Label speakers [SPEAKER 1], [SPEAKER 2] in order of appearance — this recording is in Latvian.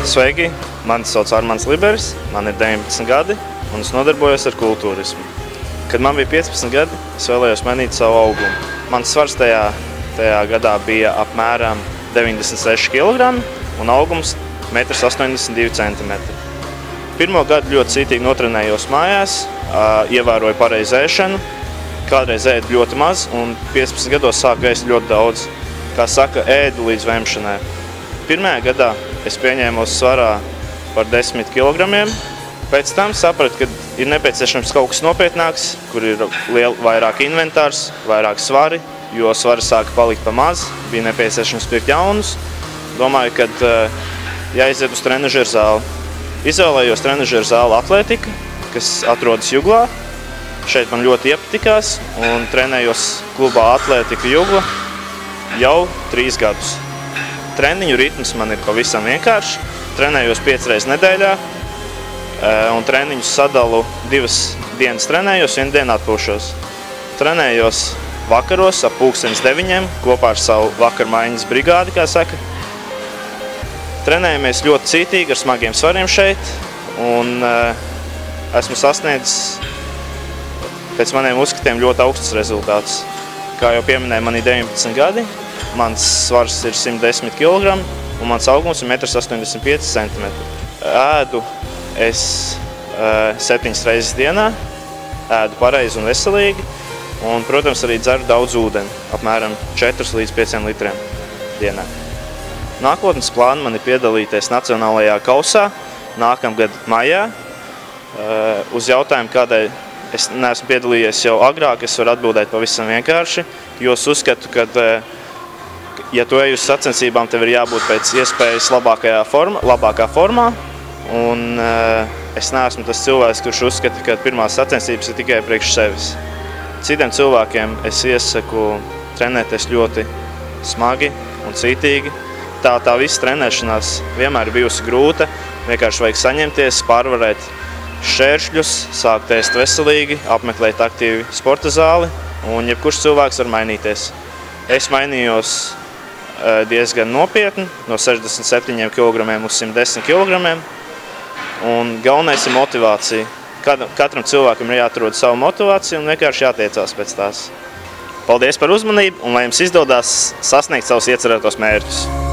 [SPEAKER 1] Sveiki, mani sauc Armands Liberis, man ir 19 gadi un es nodarbojos ar kultūrismu. Kad man bija 15 gadi, es vēlējos mainīt savu augumu. Mans svars tajā gadā bija apmēram 96 kg un augums 1,82 cm. Pirmo gadu ļoti cītīgi notrenējos mājās, ievēroju pareizu ēšanu, kādreiz ēdu ļoti maz un 15 gados sāku ēst ļoti daudz. Kā saka, ēdu līdz vemšanai. Pirmajā gadā es pieņēmos svarā par 10 kg. Pēc tam sapratu, ka ir nepieciešams kaut kas nopietnāks, kur ir vairāk inventārs, vairāk svari, jo svari sāka palikt pa maz, bija nepieciešams pirkt jaunus. Domāju, ka jāiziet uz trenažeru zāli. Izvēlējos trenažeru zāli Atletika, kas atrodas Juglā. Šeit man ļoti iepatikās un trenējos klubā Atletika Jugla jau 3 gadus. Treniņu ritms man ir pavisam vienkārši. Trenējos 5 reizes nedēļā un treniņus sadalu 2 dienas trenējos, 1 dienu atpūšos. Trenējos vakaros ap 9:30 kopā ar savu vakarmaiņas brigādi, kā saka. Trenējamies ļoti cītīgi ar smagiem svariem šeit un esmu sasniedzis pēc maniem uzskatiem ļoti augstus rezultātus. Kā jau pieminēju, man ir 19 gadi, mans svars ir 110 kg un mans augums ir 1,85 cm. Ēdu es 7 reizes dienā, ēdu pareizi un veselīgi un, protams, arī dzeru daudz ūdeni, apmēram 4 līdz 5 litriem dienā. Nākotnes plāni man ir piedalīties Nacionālajā kausā nākamgad maijā. Uz jautājumu, kādēļ es neesmu piedalījies jau agrāk, es varu atbildēt pavisam vienkārši, jo es uzskatu, ka, ja tu ej uz sacensībām, tev ir jābūt pēc iespējas labākā formā, un es neesmu tas cilvēks, kurš uzskata, ka pirmās sacensības ir tikai priekš sevis. Citiem cilvēkiem es iesaku trenēties ļoti smagi un cītīgi. Tā visa trenēšanās vienmēr ir bijusi grūta, vienkārši vajag saņemties, pārvarēt šķēršļus, sākt ēst veselīgi, apmeklēt aktīvi sporta zāli, un jebkurš cilvēks var mainīties. Es mainījos diezgan nopietni, no 67 kg uz 110 kg, un galvenais ir motivācija. Katram cilvēkam ir jāatrod savu motivāciju un vienkārši jātiecās pēc tās. Paldies par uzmanību, un lai jums izdodās sasniegt savus iecerētos mērķus!